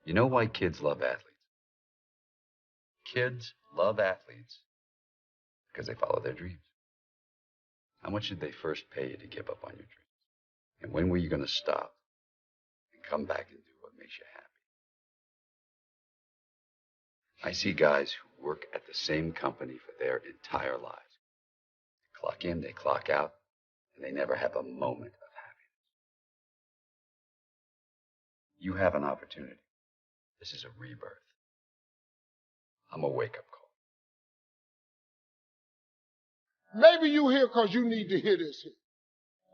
You know why kids love athletes? Kids love athletes because they follow their dreams. How much did they first pay you to give up on your dreams? And when were you going to stop and come back and do what makes you happy? I see guys who work at the same company for their entire lives. They clock in, they clock out, and they never have a moment of happiness. You have an opportunity. This is a rebirth. I'm a wake-up call. Maybe you here because you need to hear this here.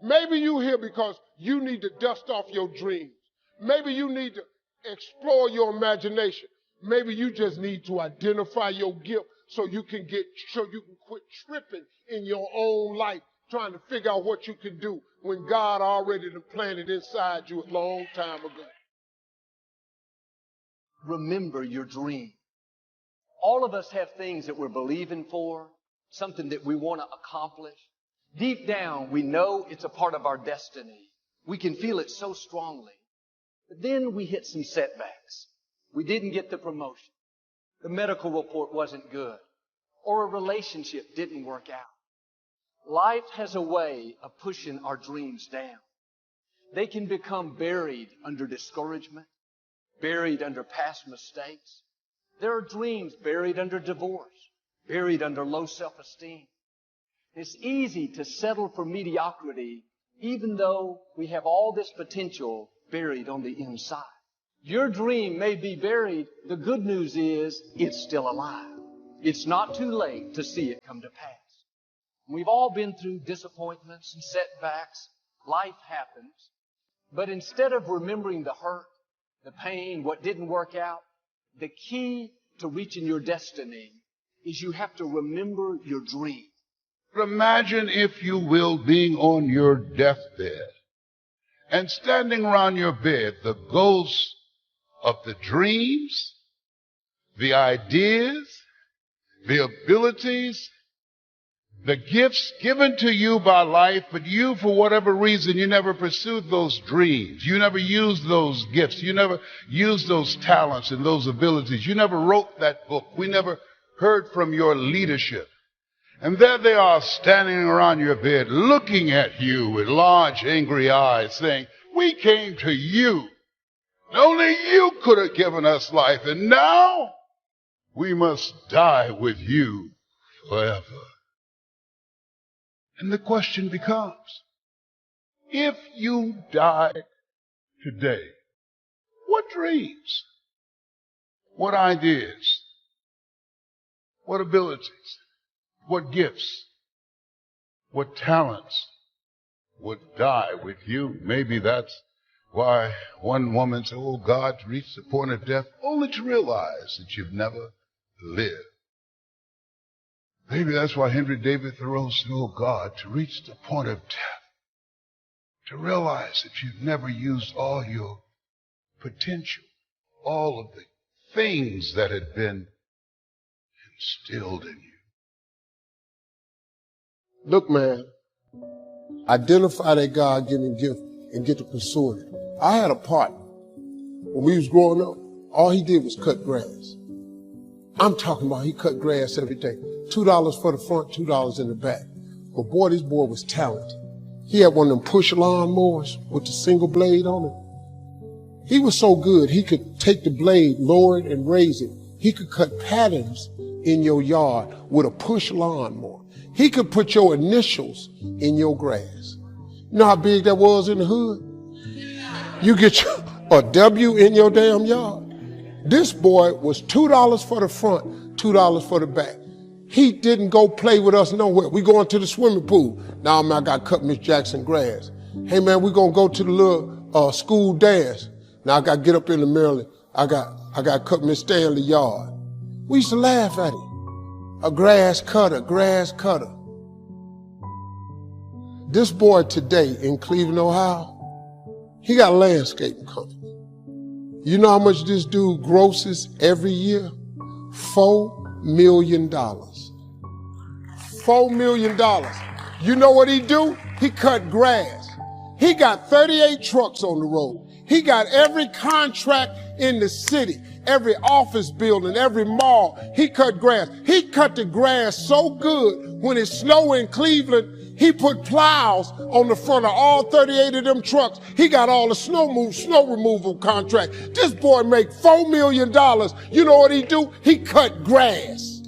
Maybe you here because you need to dust off your dreams. Maybe you need to explore your imagination. Maybe you just need to identify your gift so you can quit tripping in your own life, trying to figure out what you can do when God already planted inside you a long time ago. Remember your dream. All of us have things that we're believing for, something that we want to accomplish. Deep down, we know it's a part of our destiny. We can feel it so strongly. But then we hit some setbacks. We didn't get the promotion. The medical report wasn't good. Or a relationship didn't work out. Life has a way of pushing our dreams down. They can become buried under discouragement, buried under past mistakes. There are dreams buried under divorce, buried under low self-esteem. It's easy to settle for mediocrity even though we have all this potential buried on the inside. Your dream may be buried. The good news is it's still alive. It's not too late to see it come to pass. We've all been through disappointments and setbacks. Life happens. But instead of remembering the hurt, the pain, what didn't work out, the key to reaching your destiny is you have to remember your dream. Imagine, if you will, being on your deathbed and standing around your bed, the ghosts of the dreams, the ideas, the abilities, the gifts given to you by life, but you, for whatever reason, you never pursued those dreams. You never used those gifts. You never used those talents and those abilities. You never wrote that book. We never heard from your leadership. And there they are standing around your bed looking at you with large, angry eyes saying, we came to you. Only you could have given us life. And now we must die with you forever. And the question becomes, if you died today, what dreams, what ideas, what abilities, what gifts, what talents would die with you? Maybe that's why one woman said, oh God, to reach the point of death, only to realize that you've never lived. Maybe that's why Henry David Thoreau said, oh God, to reach the point of death, to realize that you've never used all your potential, all of the things that had been instilled in you. Look, man, identify that God-given gift and get to pursue it. I had a partner. When we was growing up, all he did was cut grass. I'm talking about he cut grass every day. $2 for the front, $2 in the back. But boy, this boy was talented. He had one of them push lawnmowers with the single blade on it. He was so good, he could take the blade, lower it, and raise it. He could cut patterns in your yard with a push lawnmower. He could put your initials in your grass. You know how big that was in the hood? You get a W in your damn yard. This boy was $2 for the front, $2 for the back. He didn't go play with us nowhere. We going to the swimming pool. Now, man, I got to cut Miss Jackson grass. Hey, man, we going to go to the little school dance. Now, I got to get up in the Maryland. I got to cut Miss Stanley yard. We used to laugh at him. A grass cutter, grass cutter. This boy today in Cleveland, Ohio, he got a landscaping company. You know how much this dude grosses every year? $4 million. $4 million. You know what he do? He cut grass. He got 38 trucks on the road. He got every contract in the city, every office building, every mall. He cut grass. He cut the grass so good when it snowed in Cleveland, he put plows on the front of all 38 of them trucks. He got all the snow removal contract. This boy make $4 million. You know what he do? He cut grass.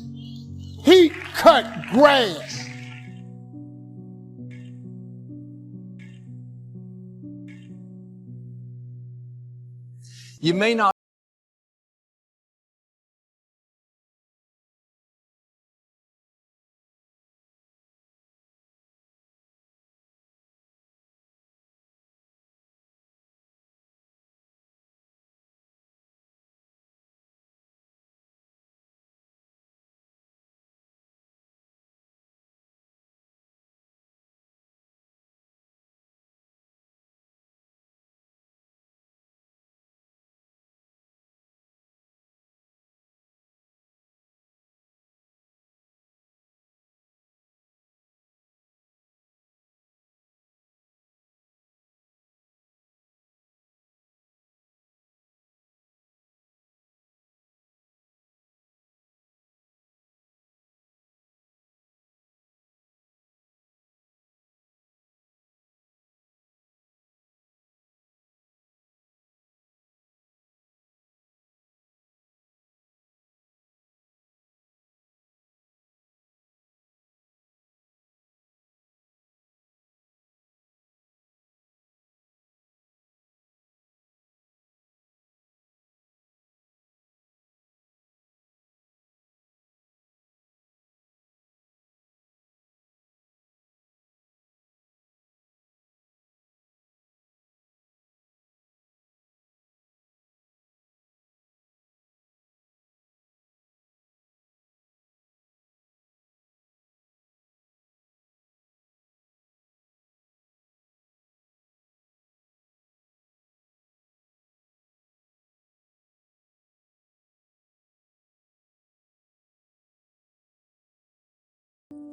He cut grass. You may not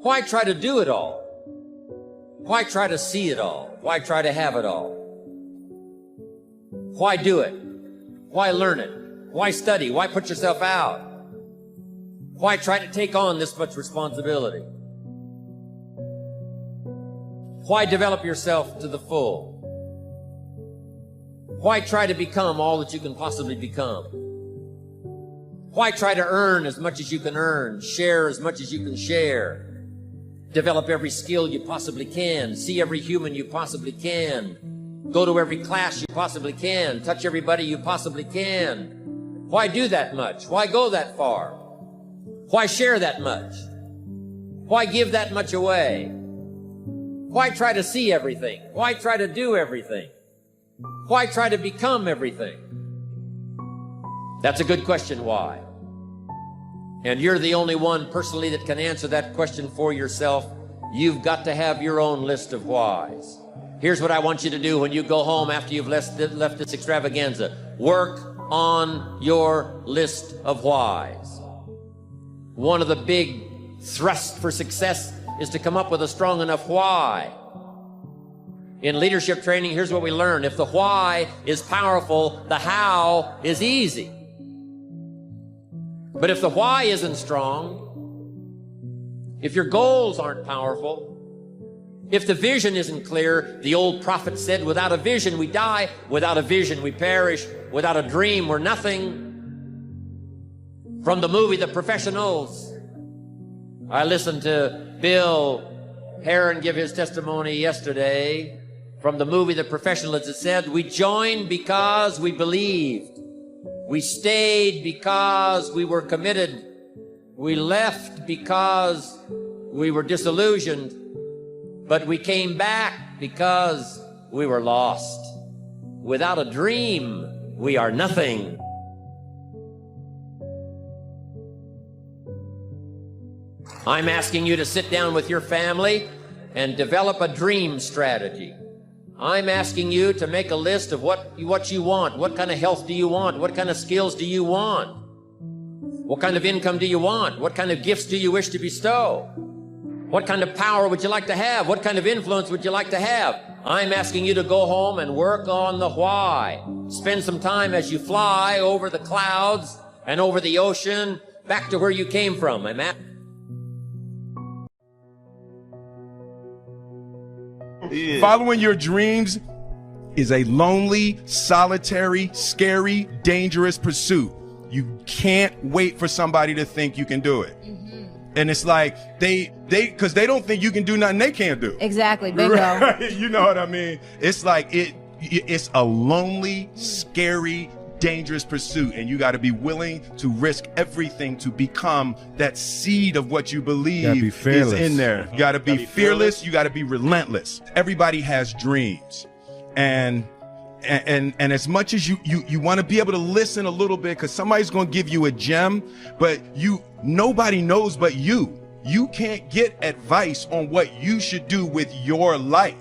Why try to do it all? Why try to see it all? Why try to have it all? Why do it? Why learn it? Why study? Why put yourself out? Why try to take on this much responsibility? Why develop yourself to the full? Why try to become all that you can possibly become? Why try to earn as much as you can earn, share as much as you can share, develop every skill you possibly can, see every human you possibly can, go to every class you possibly can, touch everybody you possibly can? Why do that much? Why go that far? Why share that much? Why give that much away? Why try to see everything? Why try to do everything? Why try to become everything? That's a good question, why? And you're the only one personally that can answer that question for yourself. You've got to have your own list of whys. Here's what I want you to do when you go home after you've left this extravaganza. Work on your list of whys. One of the big thrusts for success is to come up with a strong enough why. In leadership training, here's what we learn. If the why is powerful, the how is easy. But if the why isn't strong, if your goals aren't powerful, if the vision isn't clear, the old prophet said, without a vision we die, without a vision we perish, without a dream we're nothing. From the movie The Professionals, I listened to Bill Heron give his testimony yesterday. From the movie The Professionals, it said, we joined because we believed. We stayed because we were committed. We left because we were disillusioned. But we came back because we were lost. Without a dream, we are nothing. I'm asking you to sit down with your family and develop a dream strategy. I'm asking you to make a list of what you want. What kind of health do you want? What kind of skills do you want? What kind of income do you want? What kind of gifts do you wish to bestow? What kind of power would you like to have? What kind of influence would you like to have? I'm asking you to go home and work on the why. Spend some time as you fly over the clouds and over the ocean back to where you came from. Following your dreams is a lonely, solitary, scary, dangerous pursuit. You can't wait for somebody to think you can do it. And it's like because they don't think you can do nothing they can't do. Exactly, bingo. Right? You know what I mean? It's like it's a lonely, scary, dangerous pursuit, and you got to be willing to risk everything to become that seed of what you believe is in there. You got to be fearless. You got to be relentless. Everybody has dreams, and as much as you want to be able to listen a little bit, because somebody's going to give you a gem, but nobody knows but you. You can't get advice on what you should do with your life,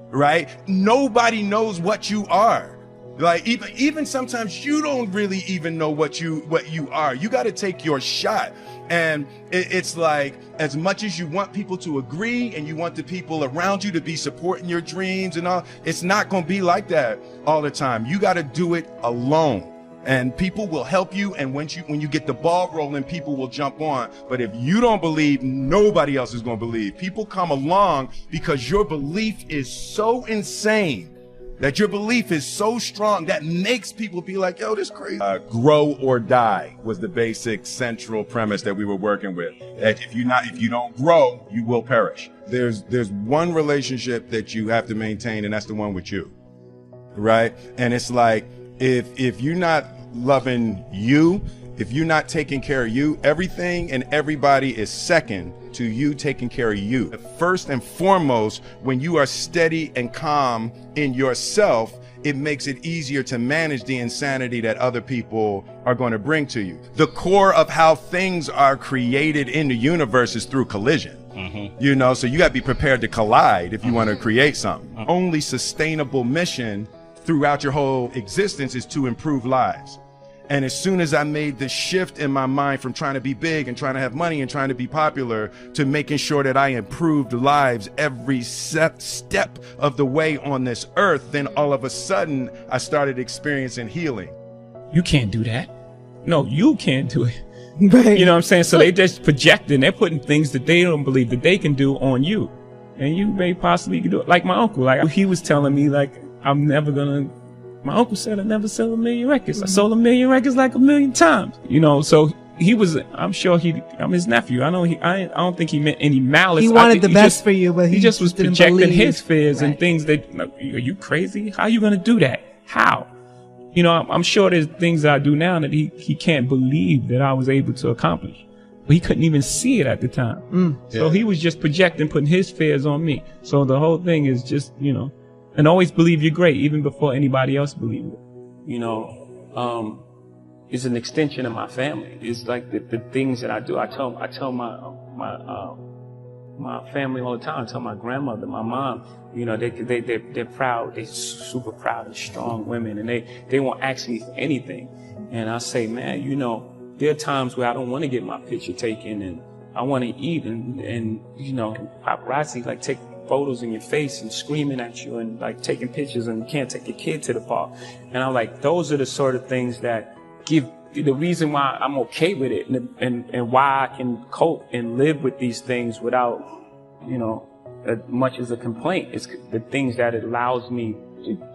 right? Nobody knows what you are. Like even sometimes you don't really even know what you are. You got to take your shot. And it's like, as much as you want people to agree and you want the people around you to be supporting your dreams and all, it's not going to be like that all the time. You got to do it alone. And people will help you, and when you get the ball rolling, people will jump on. But if you don't believe, nobody else is going to believe. People come along because your belief is so insane, that your belief is so strong, that makes people be like, yo, this crazy. Grow or die was the basic central premise that we were working with. That if you don't grow, you will perish. There's one relationship that you have to maintain, and that's the one with you, right? And it's like, if you're not loving you, if you're not taking care of you, everything and everybody is second to you taking care of you. First and foremost, when you are steady and calm in yourself, it makes it easier to manage the insanity that other people are going to bring to you. The core of how things are created in the universe is through collision. You know, so you got to be prepared to collide if you want to create something. Only sustainable mission throughout your whole existence is to improve lives. And as soon as I made the shift in my mind from trying to be big and trying to have money and trying to be popular to making sure that I improved lives every step of the way on this earth, then all of a sudden I started experiencing healing. You can't do that. No, you can't do it. Right. You know what I'm saying? So they just projecting, they're putting things that they don't believe that they can do on you. And you may possibly do it. Like my uncle, like he was telling me, like, my uncle said I never sell 1 million records. I sold 1 million records like 1 million times. You know, so he was, I'm his nephew. I don't think he meant any malice. He wanted the best for you, but he just was projecting his fears and things that, are you crazy? How are you going to do that? How? You know, I'm sure there's things I do now that he can't believe that I was able to accomplish. But he couldn't even see it at the time. So he was just projecting, putting his fears on me. So the whole thing is just, you know, and always believe you're great, even before anybody else believes it. You know, it's an extension of my family. It's like the things that I do. I tell my family all the time. I tell my grandmother, my mom, you know, they're proud. They're super proud and strong women, and they won't ask me for anything. And I say, man, you know, there are times where I don't want to get my picture taken, and I want to eat, and you know, paparazzi like take photos in your face and screaming at you and like taking pictures, and you can't take your kid to the park. And I'm like, those are the sort of things that give the reason why I'm okay with it, and why I can cope and live with these things without, you know, as much as a complaint. It's the things that it allows me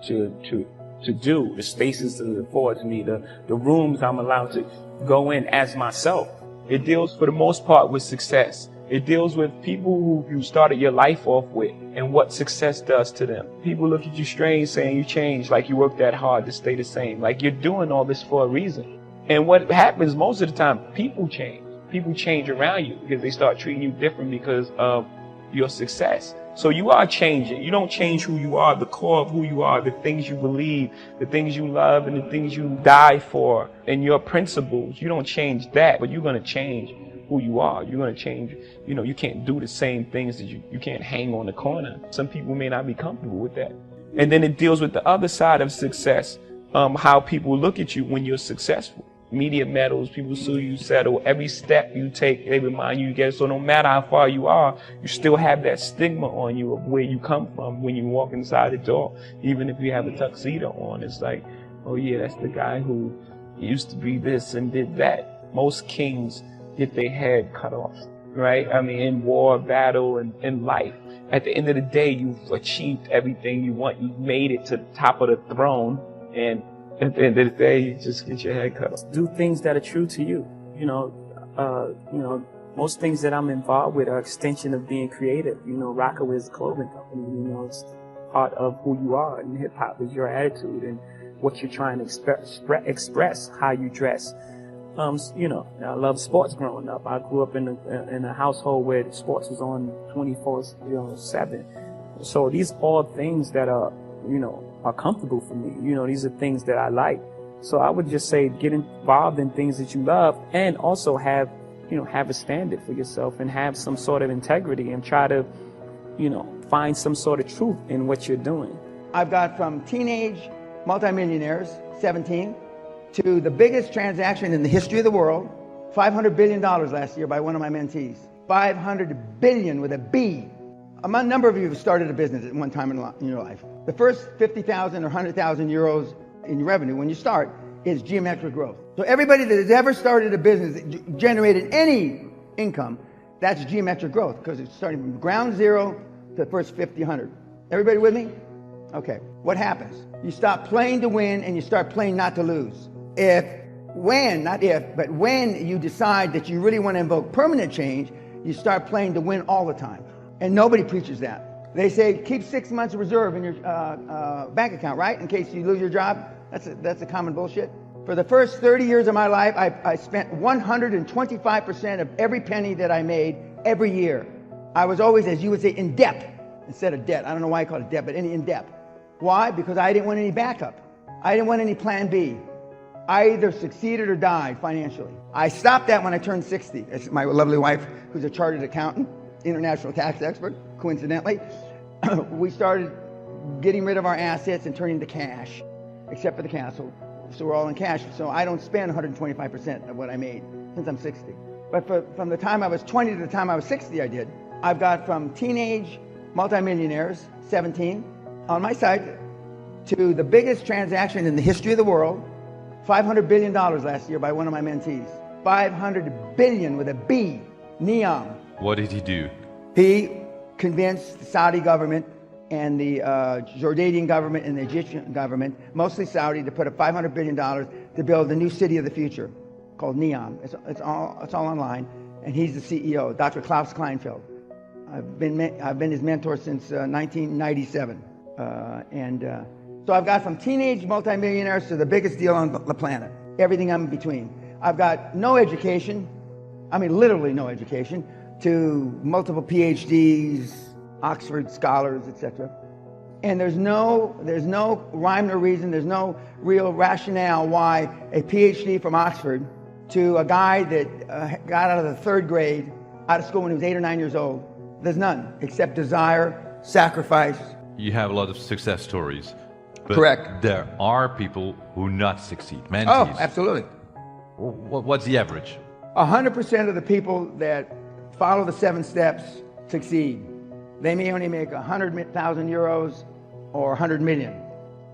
to do, the spaces that it affords me, the rooms I'm allowed to go in as myself. It deals for the most part with success. It deals with people who you started your life off with and what success does to them. People look at you strange saying you changed, like you worked that hard to stay the same, like you're doing all this for a reason. And what happens most of the time, people change. People change around you because they start treating you different because of your success. So you are changing. You don't change who you are, the core of who you are, the things you believe, the things you love, and the things you die for, and your principles. You don't change that, but you're going to change who you are. You're going to change. You know, you can't do the same things that you can't hang on the corner. Some people may not be comfortable with that. And then it deals with the other side of success, how people look at you when you're successful. media medals, people sue you, settle. Every step you take, they remind you get. So no matter how far you are, you still have that stigma on you of where you come from when you walk inside the door. Even if you have a tuxedo on, it's like, oh yeah, that's the guy who used to be this and did that. Most kings get their head cut off, right? I mean, in war, battle, and in life. At the end of the day, you've achieved everything you want. You've made it to the top of the throne, and at the end of the day, you just get your head cut off. Do things that are true to you. Most things that I'm involved with are extension of being creative. Rockaway is a clothing company. It's part of who you are, and hip hop is your attitude and what you're trying to express, how you dress. I love sports growing up. I grew up in a household where sports was on 24/7. So these are all things that are comfortable for me. These are things that I like. So I would just say get involved in things that you love, and also have a standard for yourself and have some sort of integrity and try to, find some sort of truth in what you're doing. I've got from teenage multimillionaires, 17, to the biggest transaction in the history of the world, $500 billion last year by one of my mentees. $500 billion with a B. A number of you have started a business at one time in your life. The first 50,000 or 100,000 euros in revenue when you start is geometric growth. So everybody that has ever started a business that generated any income, that's geometric growth, because it's starting from ground zero to the first 50, 100. Everybody with me? Okay. What happens? You stop playing to win and you start playing not to lose. When you decide that you really want to invoke permanent change, you start playing to win all the time. And nobody preaches that. They say, keep 6 months reserve in your bank account, right? In case you lose your job. That's a common bullshit. For the first 30 years of my life, I spent 125% of every penny that I made every year. I was always, as you would say, in debt instead of debt. I don't know why I call it debt, but in debt. Why? Because I didn't want any backup. I didn't want any plan B. I either succeeded or died financially. I stopped that when I turned 60. It's my lovely wife, who's a chartered accountant, international tax expert, coincidentally. We started getting rid of our assets and turning to cash, except for the castle. So we're all in cash. So I don't spend 125% of what I made since I'm 60. But from the time I was 20 to the time I was 60, I did. I've got from teenage multimillionaires, 17, on my side, to the biggest transaction in the history of the world, $500 billion last year by one of my mentees. $500 billion with a B, Neom. What did he do? He convinced the Saudi government and the Jordanian government and the Egyptian government, mostly Saudi, to put up $500 billion to build the new city of the future called Neom. It's all online, and he's the CEO, Dr. Klaus Kleinfeld. I've been his mentor since 1997, so I've got from teenage multimillionaires to the biggest deal on the planet, everything in between. I've got no education, I mean literally no education, to multiple PhDs, Oxford scholars, etc. And there's no rhyme or reason, there's no real rationale why a PhD from Oxford to a guy that got out of the third grade, out of school when he was 8 or 9 years old, there's none, except desire, sacrifice. You have a lot of success stories. But correct. There are people who not succeed, mentees. Oh, absolutely. What's the average? 100% of the people that follow the 7 steps succeed. They may only make 100,000 euros or 100 million.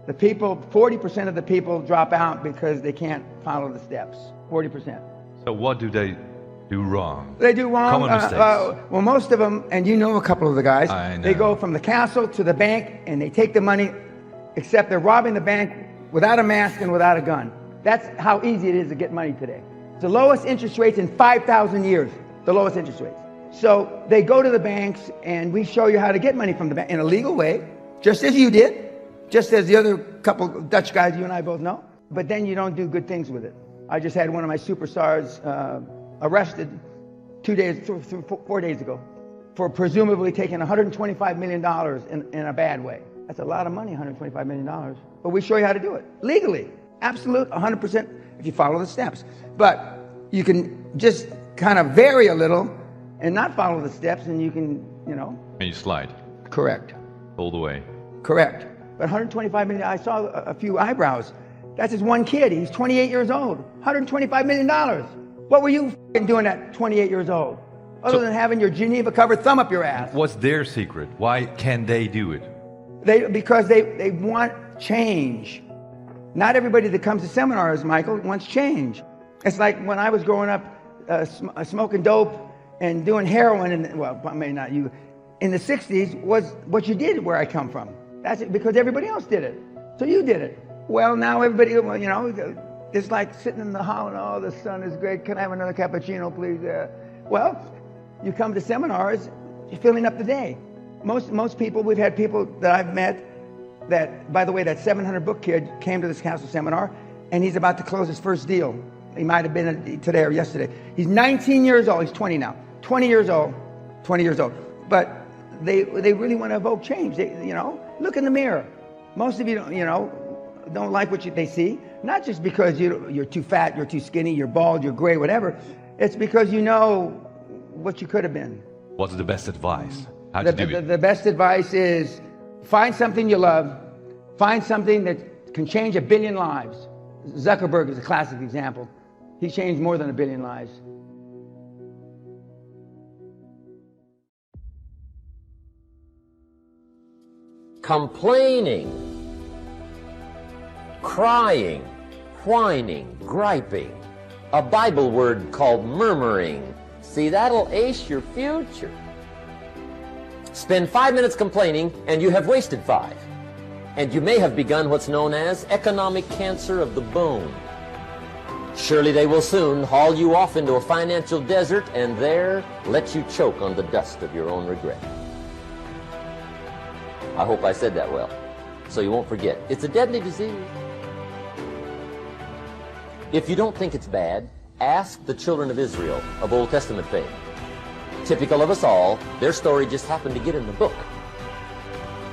40% of the people drop out because they can't follow the steps. 40%. So what do they do wrong? They do wrong. Common mistakes. Well, most of them, and you know a couple of the guys, I know. They go from the castle to the bank and they take the money, except they're robbing the bank without a mask and without a gun. That's how easy it is to get money today. It's the lowest interest rates in 5,000 years, the lowest interest rates. So they go to the banks and we show you how to get money from the bank in a legal way, just as you did, just as the other couple Dutch guys you and I both know. But then you don't do good things with it. I just had one of my superstars arrested 4 days ago for presumably taking $125 million in a bad way. That's a lot of money, $125 million. But we show you how to do it legally. Absolute 100% if you follow the steps. But you can just kind of vary a little and not follow the steps, and you can, And you slide. Correct. All the way. Correct. But $125 million, I saw a few eyebrows That's his one kid. He's 28 years old. $125 million. What were you doing at 28 years old? Other than having your Geneva covered thumb up your ass. What's their secret? Why can they do it? Because they want change. Not everybody that comes to seminars, Michael, wants change. It's like when I was growing up smoking dope and doing heroin, and well, maybe not you, in the 60s was what you did where I come from. That's it, because everybody else did it. So you did it. Well, now everybody, you know, it's like sitting in the hall and, oh, the sun is great. Can I have another cappuccino, please? Well, you come to seminars, you're filling up the day. Most people, we've had people that I've met that, by the way, that 700 book kid came to this council seminar, and he's about to close his first deal. He might have been today or yesterday. He's 19 years old. He's 20 now. 20 years old. 20 years old. But they really want to evoke change. They, you know, look in the mirror. Most of you don't like what they see. Not just because you're too fat, you're too skinny, you're bald, you're gray, whatever. It's because you know what you could have been. What's the best advice? How to do it? The best advice is find something you love. Find something that can change 1 billion lives. Zuckerberg is a classic example. He changed more than 1 billion lives. Complaining, crying, whining, griping. A Bible word called murmuring. See, that'll ace your future. Spend 5 minutes complaining and you have wasted 5. And you may have begun what's known as economic cancer of the bone. Surely they will soon haul you off into a financial desert and there let you choke on the dust of your own regret. I hope I said that well, so you won't forget. It's a deadly disease. If you don't think it's bad, ask the children of Israel of Old Testament fame. Typical of us all, their story just happened to get in the book.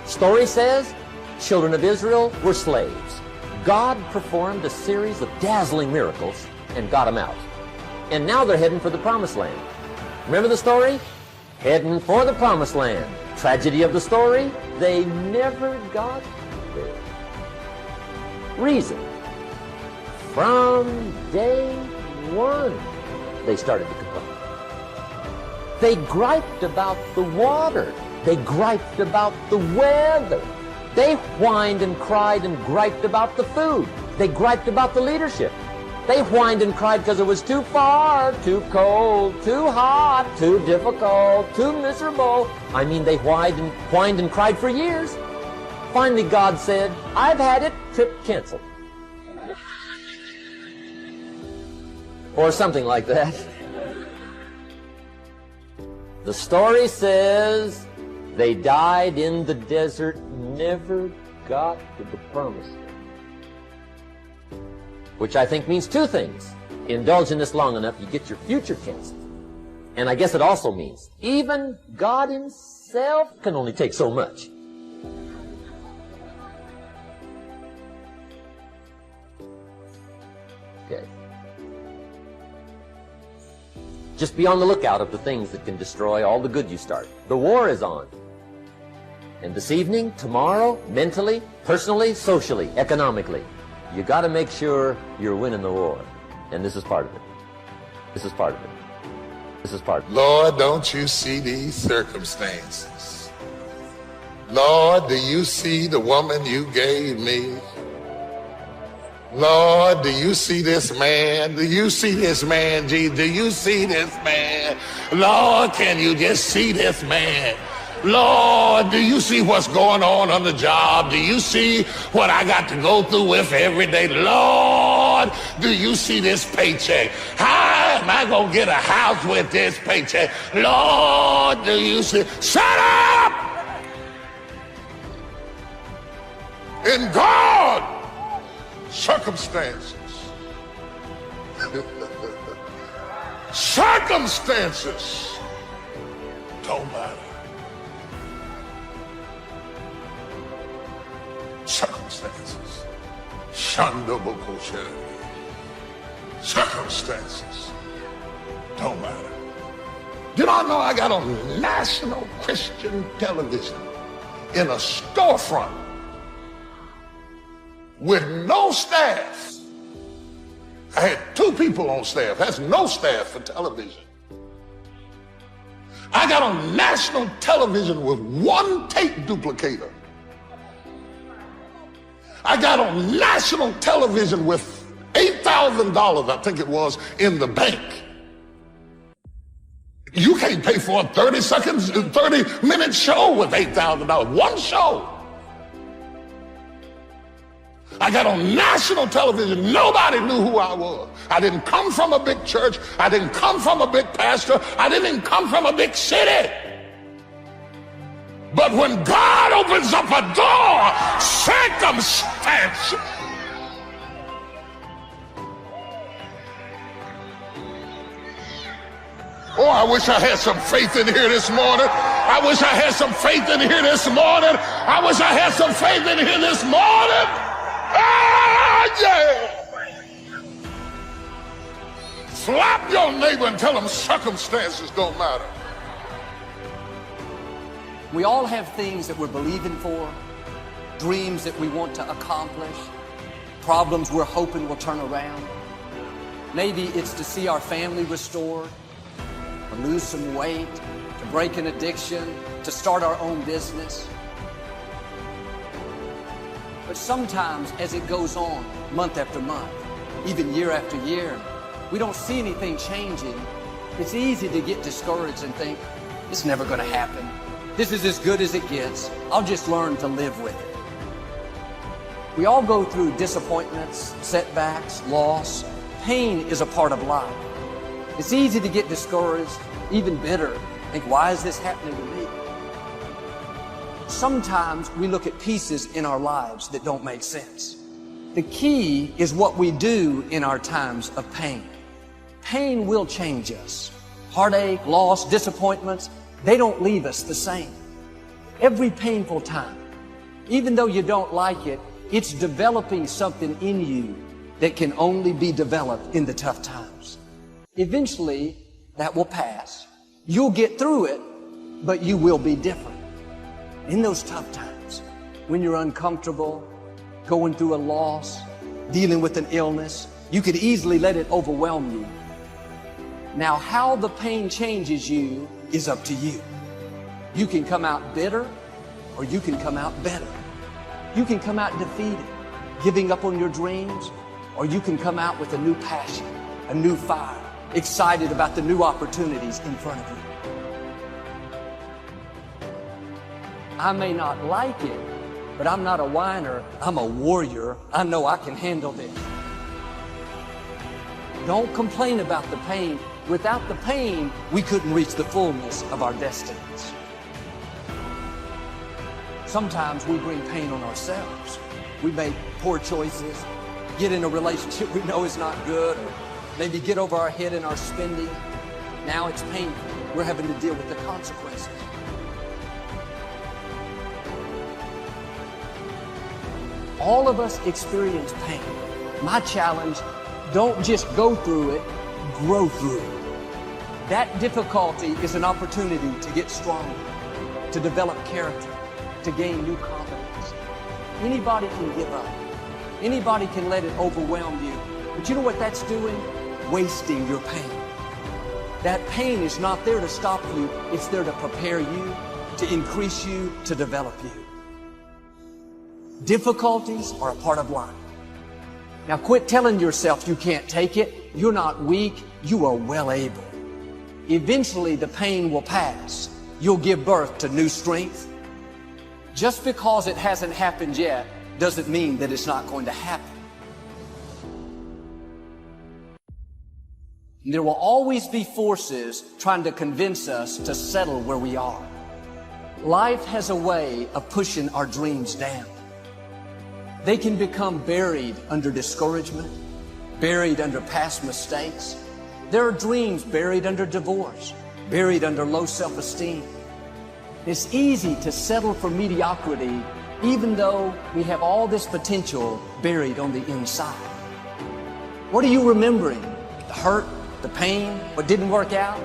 Story says, children of Israel were slaves. God performed a series of dazzling miracles and got them out. And now they're heading for the promised land. Remember the story? Heading for the promised land. Tragedy of the story, they never got there. Reason. From day one, they started to complain. They griped about the water. They griped about the weather. They whined and cried and griped about the food. They griped about the leadership. They whined and cried because it was too far, too cold, too hot, too difficult, too miserable. I mean, they whined and cried for years. Finally, God said, I've had it, trip canceled. Or something like that. The story says they died in the desert, never got to the promised land. Which I think means 2 things. Indulge in this long enough, you get your future canceled. And I guess it also means even God himself can only take so much. Okay. Just be on the lookout of the things that can destroy all the good you start. The war is on. And this evening, tomorrow, mentally, personally, socially, economically, you got to make sure you're winning the war. And this is part of it. This is part of it. This is part of it. Lord, don't you see these circumstances? Lord, do you see the woman you gave me? Lord, do you see this man? Do you see this man, Jesus? Do you see this man? Lord, can you just see this man? Lord, do you see what's going on the job? Do you see what I got to go through with every day? Lord, do you see this paycheck? How am I going to get a house with this paycheck? Lord, do you see? Shut up! In God, circumstances. Circumstances don't matter. Circumstances. Circumstances don't matter. Did I know I got on national Christian television in a storefront with no staff. I had 2 people on staff. That's no staff for television. I got on national television with 1 tape duplicator. I got on national television with $8,000, I think it was, in the bank. You can't pay for a 30-minute show with $8,000. 1 show. I got on national television. Nobody knew who I was. I didn't come from a big church. I didn't come from a big pastor. I didn't even come from a big city. But when God opens up a door, circumstance. Oh, I wish I had some faith in here this morning. I wish I had some faith in here this morning. I wish I had some faith in here this morning. Ah, yeah. Slap your neighbor and tell them circumstances don't matter. We all have things that we're believing for, dreams that we want to accomplish, problems we're hoping will turn around. Maybe it's to see our family restored, to lose some weight, to break an addiction, to start our own business. But sometimes as it goes on, month after month, even year after year, we don't see anything changing. It's easy to get discouraged and think, it's never going to happen. This is as good as it gets. I'll just learn to live with it. We all go through disappointments, setbacks, loss. Pain is a part of life. It's easy to get discouraged, even bitter. Think, why is this happening to me? Sometimes we look at pieces in our lives that don't make sense. The key is what we do in our times of pain. Pain will change us. Heartache, loss, disappointments, they don't leave us the same. Every painful time, even though you don't like it, it's developing something in you that can only be developed in the tough times. Eventually, that will pass. You'll get through it, but you will be different. In those tough times, when you're uncomfortable, going through a loss, dealing with an illness, you could easily let it overwhelm you. Now, how the pain changes you is up to you. You can come out bitter, or you can come out better. You can come out defeated, giving up on your dreams, or you can come out with a new passion, a new fire, excited about the new opportunities in front of you. I may not like it, but I'm not a whiner. I'm a warrior. I know I can handle this. Don't complain about the pain. Without the pain, we couldn't reach the fullness of our destinies. Sometimes we bring pain on ourselves. We make poor choices, get in a relationship we know is not good, or maybe get over our head in our spending. Now it's painful. We're having to deal with the consequences. All of us experience pain. My challenge, don't just go through it, grow through it. That difficulty is an opportunity to get stronger, to develop character, to gain new confidence. Anybody can give up. Anybody can let it overwhelm you. But you know what that's doing? Wasting your pain. That pain is not there to stop you. It's there to prepare you, to increase you, to develop you. Difficulties are a part of life. Now quit telling yourself you can't take it. You're not weak. You are well able. Eventually the pain will pass. You'll give birth to new strength. Just because it hasn't happened yet doesn't mean that it's not going to happen. There will always be forces trying to convince us to settle where we are. Life has a way of pushing our dreams down. They can become buried under discouragement, buried under past mistakes. There are dreams buried under divorce, buried under low self-esteem. It's easy to settle for mediocrity even though we have all this potential buried on the inside. What are you remembering? The hurt, the pain, what didn't work out?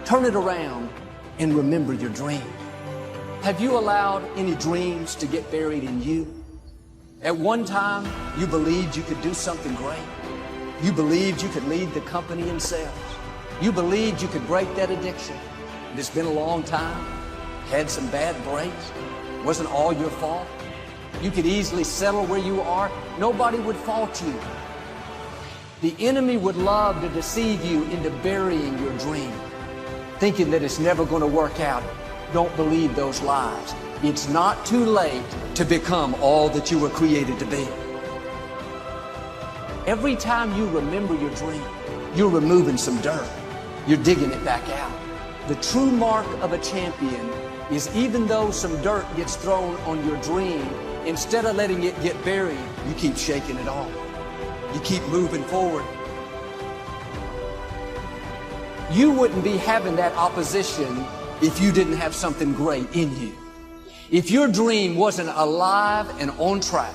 Turn it around and remember your dream. Have you allowed any dreams to get buried in you? At one time, you believed you could do something great. You believed you could lead the company in sales. You believed you could break that addiction. It's been a long time. Had some bad breaks. Wasn't all your fault. You could easily settle where you are. Nobody would fault you. The enemy would love to deceive you into burying your dream, thinking that it's never going to work out. Don't believe those lies. It's not too late to become all that you were created to be. Every time you remember your dream, you're removing some dirt. You're digging it back out. The true mark of a champion is even though some dirt gets thrown on your dream, instead of letting it get buried, you keep shaking it off. You keep moving forward. You wouldn't be having that opposition if you didn't have something great in you. If your dream wasn't alive and on track,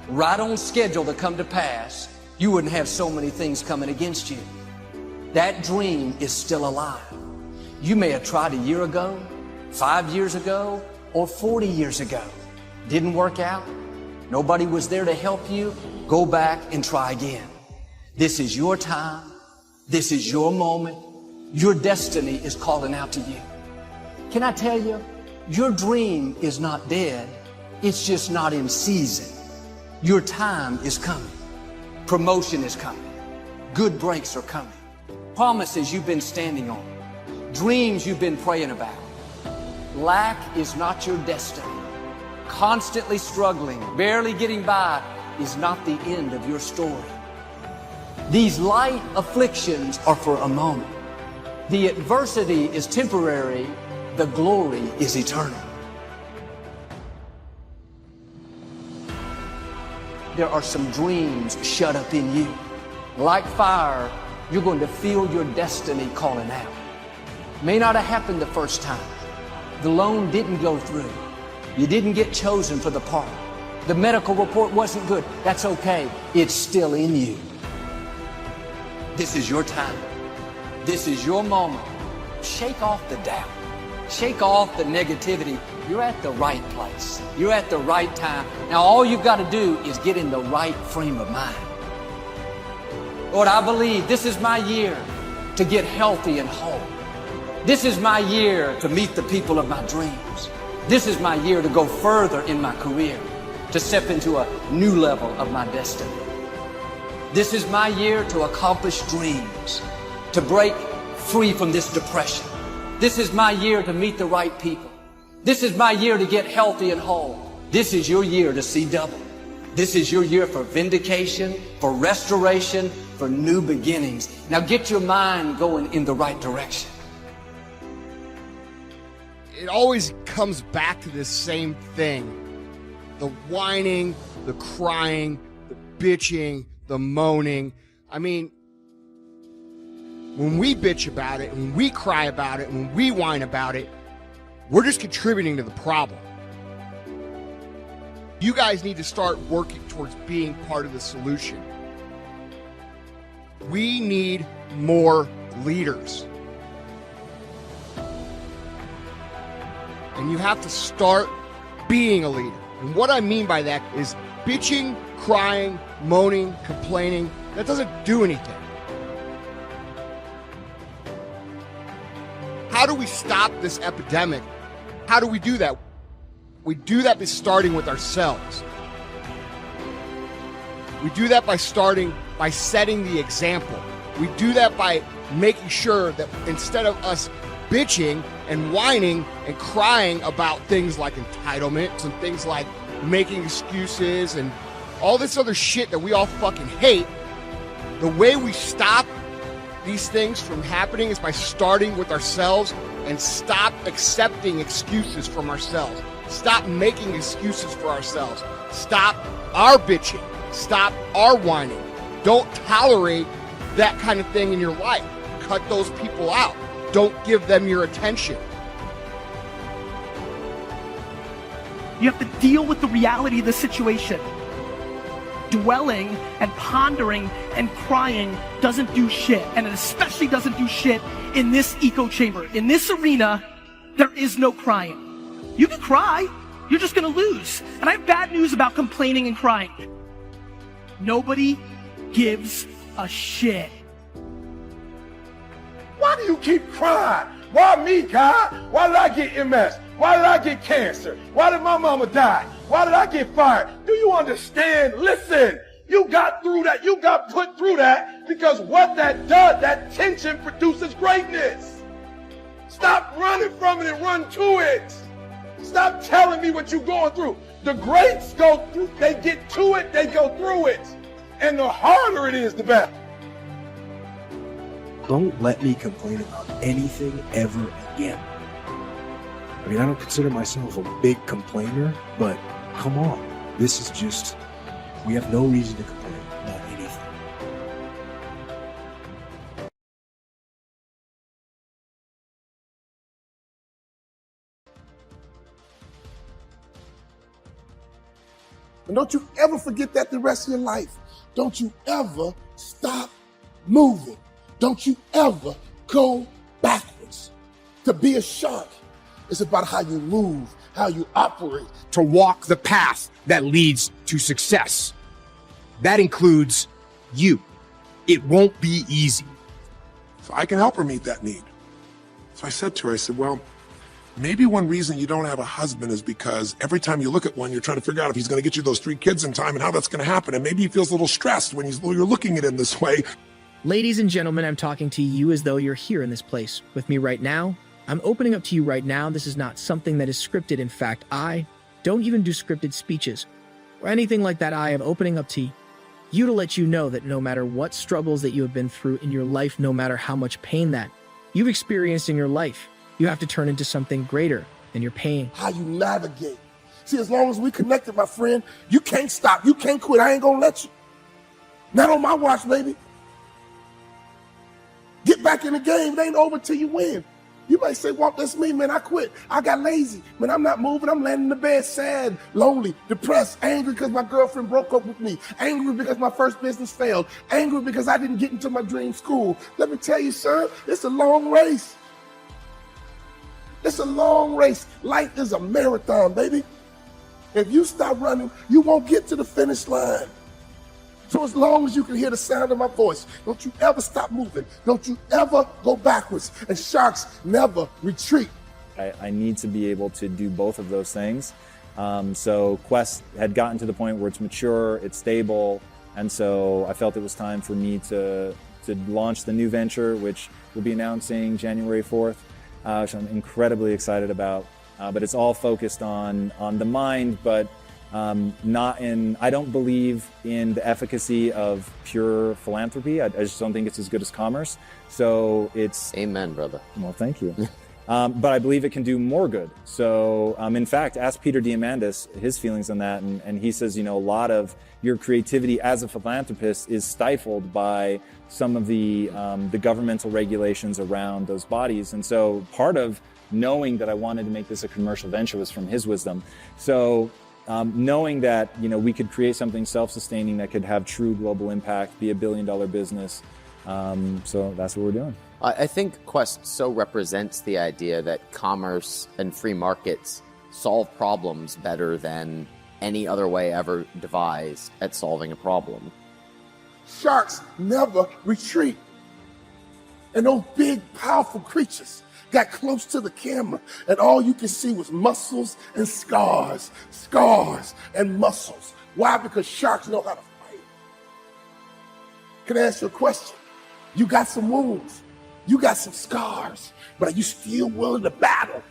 right on schedule to come to pass, you wouldn't have so many things coming against you. That dream is still alive. You may have tried a year ago, 5 years ago, or 40 years ago. Didn't work out. Nobody was there to help you. Go back and try again. This is your time. This is your moment. Your destiny is calling out to you. Can I tell you, your dream is not dead. It's just not in season. Your time is coming. Promotion is coming. Good breaks are coming. Promises you've been standing on. Dreams you've been praying about. Lack is not your destiny. Constantly struggling, barely getting by is not the end of your story. These light afflictions are for a moment. The adversity is temporary. The glory is eternal. There are some dreams shut up in you. Like fire, you're going to feel your destiny calling out. May not have happened the first time. The loan didn't go through. You didn't get chosen for the part. The medical report wasn't good. That's okay. It's still in you. This is your time. This is your moment. Shake off the doubt. Shake off the negativity. You're at the right place. You're at the right time. Now all you've got to do is get in the right frame of mind. Lord, I believe this is my year to get healthy and whole. This is my year to meet the people of my dreams. This is my year to go further in my career, to step into a new level of my destiny. This is my year to accomplish dreams, to break free from this depression. This is my year to meet the right people. This is my year to get healthy and whole. This is your year to see double. This is your year for vindication, for restoration, for new beginnings. Now get your mind going in the right direction. It always comes back to this same thing. The whining, the crying, the bitching, the moaning. I mean, when we bitch about it, when we cry about it, when we whine about it, we're just contributing to the problem. You guys need to start working towards being part of the solution. We need more leaders. And you have to start being a leader. And what I mean by that is bitching, crying, moaning, complaining, that doesn't do anything. How do we stop this epidemic? How do we do that? We do that by starting with ourselves. We do that by setting the example. We do that by making sure that instead of us bitching and whining and crying about things like entitlements and things like making excuses and all this other shit that we all fucking hate, the way we stop these things from happening is by starting with ourselves and stop accepting excuses from ourselves. Stop making excuses for ourselves. Stop our bitching. Stop our whining. Don't tolerate that kind of thing in your life. Cut those people out. Don't give them your attention. You have to deal with the reality of the situation. Dwelling and pondering and crying doesn't do shit. And it especially doesn't do shit in this echo chamber. In this arena, there is no crying. You can cry. You're just gonna lose. And I have bad news about complaining and crying. Nobody gives a shit. Why do you keep crying? Why me, God? Why did I get MS? Why did I get cancer? Why did my mama die? Why did I get fired? Do you understand? Listen, you got through that. You got put through that because what that does, that tension produces greatness. Stop running from it and run to it. Stop telling me what you're going through. The greats go through, they get to it, they go through it. And the harder it is, the better. Don't let me complain about anything ever again. I mean, I don't consider myself a big complainer, but come on. This is just, we have no reason to complain about anything. And don't you ever forget that the rest of your life. Don't you ever stop moving. Don't you ever go backwards. To be a shark is about how you move, how you operate. To walk the path that leads to success. That includes you. It won't be easy. So I can help her meet that need. So I said to her, I said, well, maybe one reason you don't have a husband is because every time you look at one, you're trying to figure out if he's going to get you those 3 kids in time and how that's going to happen. And maybe he feels a little stressed when you're looking at him this way. Ladies and gentlemen, I'm talking to you as though you're here in this place with me right now. I'm opening up to you right now. This is not something that is scripted. In fact, I don't even do scripted speeches or anything like that. I am opening up to you to let you know that no matter what struggles that you have been through in your life, no matter how much pain that you've experienced in your life, you have to turn into something greater than your pain. How you navigate. See, as long as we connected, my friend, you can't stop. You can't quit. I ain't going to let you. Not on my watch, baby. Get back in the game. It ain't over till you win. You might say, Walt, that's me, man. I quit. I got lazy. Man, I'm not moving. I'm laying in the bed, sad, lonely, depressed, angry because my girlfriend broke up with me, angry because my first business failed, angry because I didn't get into my dream school. Let me tell you, sir, it's a long race. It's a long race. Life is a marathon, baby. If you stop running, you won't get to the finish line. So as long as you can hear the sound of my voice, don't you ever stop moving. Don't you ever go backwards. And sharks never retreat. I need to be able to do both of those things. So Quest had gotten to the point where it's mature, it's stable, and so I felt it was time for me to launch the new venture, which we'll be announcing January 4th, which I'm incredibly excited about. But it's all focused on the mind, but I don't believe in the efficacy of pure philanthropy. I just don't think it's as good as commerce. So it's... Amen, brother. Well, thank you. But I believe it can do more good. So in fact, ask Peter Diamandis his feelings on that. And he says, a lot of your creativity as a philanthropist is stifled by some of the governmental regulations around those bodies. And so part of knowing that I wanted to make this a commercial venture was from his wisdom. So knowing that, we could create something self-sustaining that could have true global impact, be $1 billion business. So that's what we're doing. I think Quest so represents the idea that commerce and free markets solve problems better than any other way ever devised at solving a problem. Sharks never retreat. And those big, powerful creatures got close to the camera, and all you could see was muscles and scars and muscles. Why? Because sharks know how to fight. Can I ask you a question? You got some wounds. You got some scars, but are you still willing to battle?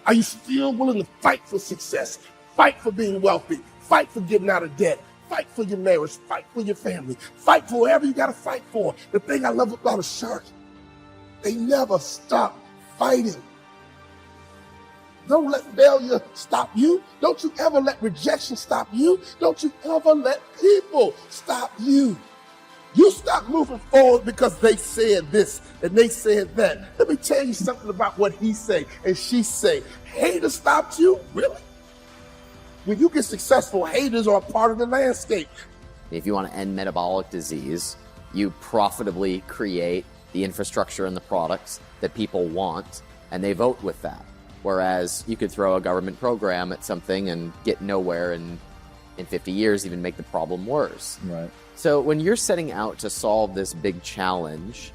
Are you still willing to fight for success? Fight for being wealthy. Fight for getting out of debt. Fight for your marriage. Fight for your family. Fight for whatever you got to fight for. The thing I love about a shark, they never stop fighting. Don't let failure stop you. Don't you ever let rejection stop you. Don't you ever let people stop you. You stop moving forward because they said this and they said that. Let me tell you something about what he say and she say. Haters stopped you? Really? When you get successful, haters are a part of the landscape. If you want to end metabolic disease, you profitably create the infrastructure and the products that people want, and they vote with that. Whereas you could throw a government program at something and get nowhere, and in 50 years even make the problem worse. Right. So when you're setting out to solve this big challenge,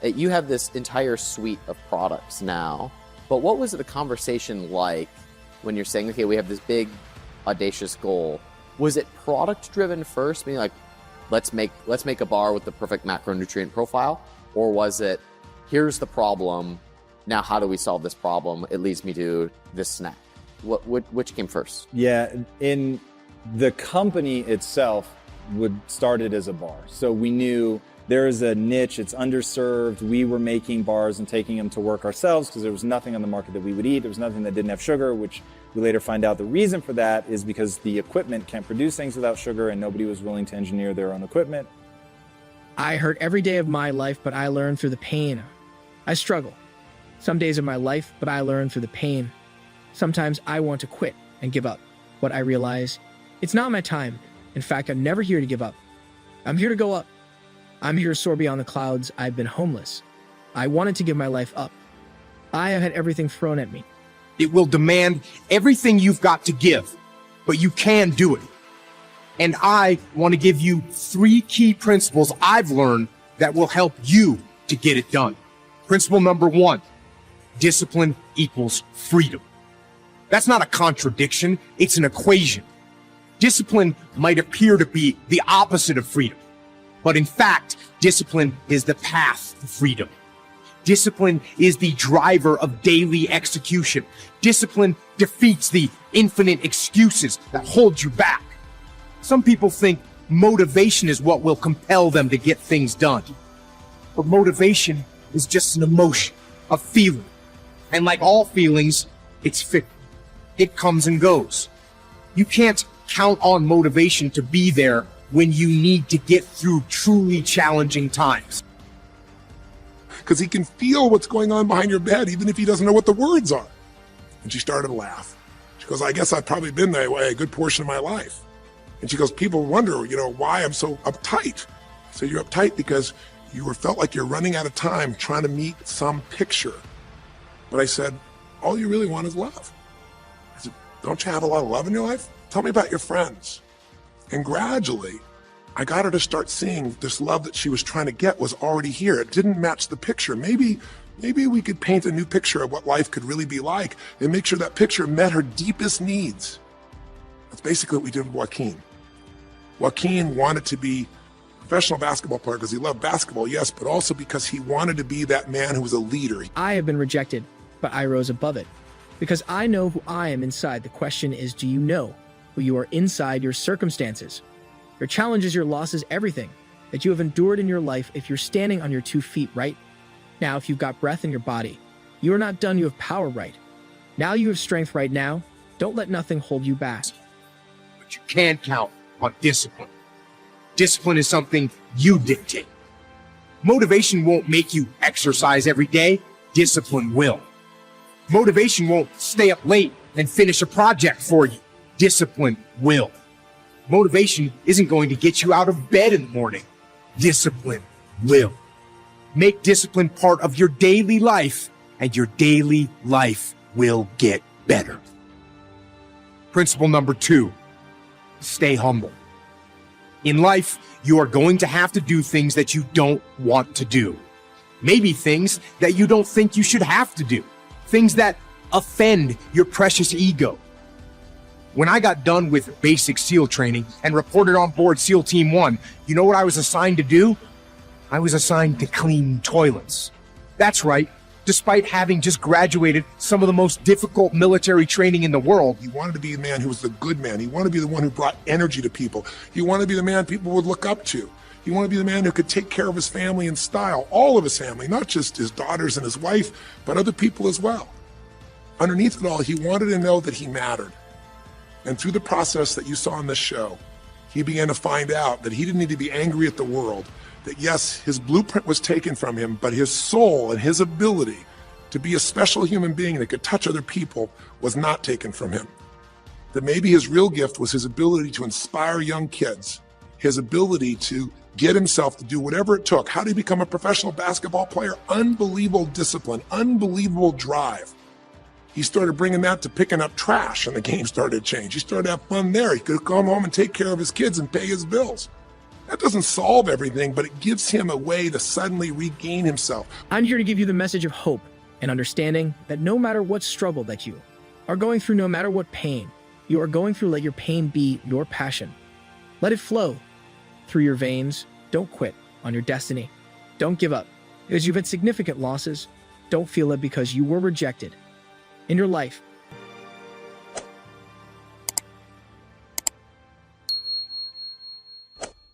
you have this entire suite of products now. But what was the conversation like when you're saying, okay, we have this big, audacious goal? Was it product driven first, meaning like, let's make a bar with the perfect macronutrient profile? Or was it, here's the problem, now how do we solve this problem? It leads me to this snack. Which came first? Yeah, in the company itself started as a bar. So we knew there is a niche, it's underserved. We were making bars and taking them to work ourselves because there was nothing on the market that we would eat. There was nothing that didn't have sugar, which we later find out the reason for that is because the equipment can't produce things without sugar and nobody was willing to engineer their own equipment. I hurt every day of my life, but I learn through the pain. I struggle some days of my life, but I learn through the pain. Sometimes I want to quit and give up, but I realize it's not my time. In fact, I'm never here to give up. I'm here to go up. I'm here to soar beyond the clouds. I've been homeless. I wanted to give my life up. I have had everything thrown at me. It will demand everything you've got to give, but you can do it. And I want to give you 3 key principles I've learned that will help you to get it done. Principle number 1, discipline equals freedom. That's not a contradiction, it's an equation. Discipline might appear to be the opposite of freedom, but in fact, discipline is the path to freedom. Discipline is the driver of daily execution. Discipline defeats the infinite excuses that hold you back. Some people think motivation is what will compel them to get things done. But motivation is just an emotion, a feeling. And like all feelings, it's fickle. It comes and goes. You can't count on motivation to be there when you need to get through truly challenging times. Because he can feel what's going on behind your bed, even if he doesn't know what the words are. And she started to laugh. She goes, I guess I've probably been that way a good portion of my life. And she goes, people wonder, why I'm so uptight. So you're uptight because you felt like you're running out of time trying to meet some picture. But I said, all you really want is love. I said, don't you have a lot of love in your life? Tell me about your friends. And gradually, I got her to start seeing this love that she was trying to get was already here. It didn't match the picture. Maybe we could paint a new picture of what life could really be like and make sure that picture met her deepest needs. That's basically what we did with Joaquin. Joaquin wanted to be a professional basketball player because he loved basketball, yes, but also because he wanted to be that man who was a leader. I have been rejected, but I rose above it. Because I know who I am inside. The question is, do you know who you are inside your circumstances? Your challenges, your losses, everything that you have endured in your life if you're standing on your 2 feet, right? Now, if you've got breath in your body, you are not done, you have power, right? Now you have strength right now. Don't let nothing hold you back. But you can count on discipline. Discipline is something you dictate. Motivation won't make you exercise every day. Discipline will. Motivation won't stay up late and finish a project for you. Discipline will. Motivation isn't going to get you out of bed in the morning. Discipline will. Make discipline part of your daily life, and your daily life will get better. Principle number 2, stay humble. In life, you are going to have to do things that you don't want to do. Maybe things that you don't think you should have to do. Things that offend your precious ego. When I got done with basic SEAL training and reported on board SEAL Team 1, you know what I was assigned to do? I was assigned to clean toilets. That's right. Despite having just graduated some of the most difficult military training in the world. He wanted to be the man who was the good man. He wanted to be the one who brought energy to people. He wanted to be the man people would look up to. He wanted to be the man who could take care of his family in style, all of his family, not just his daughters and his wife, but other people as well. Underneath it all, he wanted to know that he mattered. And through the process that you saw on this show, he began to find out that he didn't need to be angry at the world, that yes, his blueprint was taken from him, but his soul and his ability to be a special human being that could touch other people was not taken from him. That maybe his real gift was his ability to inspire young kids, his ability to get himself to do whatever it took. How did he become a professional basketball player? Unbelievable discipline, unbelievable drive. He started bringing that to picking up trash, and the game started to change. He started to have fun there. He could come home and take care of his kids and pay his bills. That doesn't solve everything, but it gives him a way to suddenly regain himself. I'm here to give you the message of hope and understanding that no matter what struggle that you are going through, no matter what pain you are going through, let your pain be your passion. Let it flow through your veins. Don't quit on your destiny. Don't give up because you've had significant losses. Don't feel it because you were rejected in your life.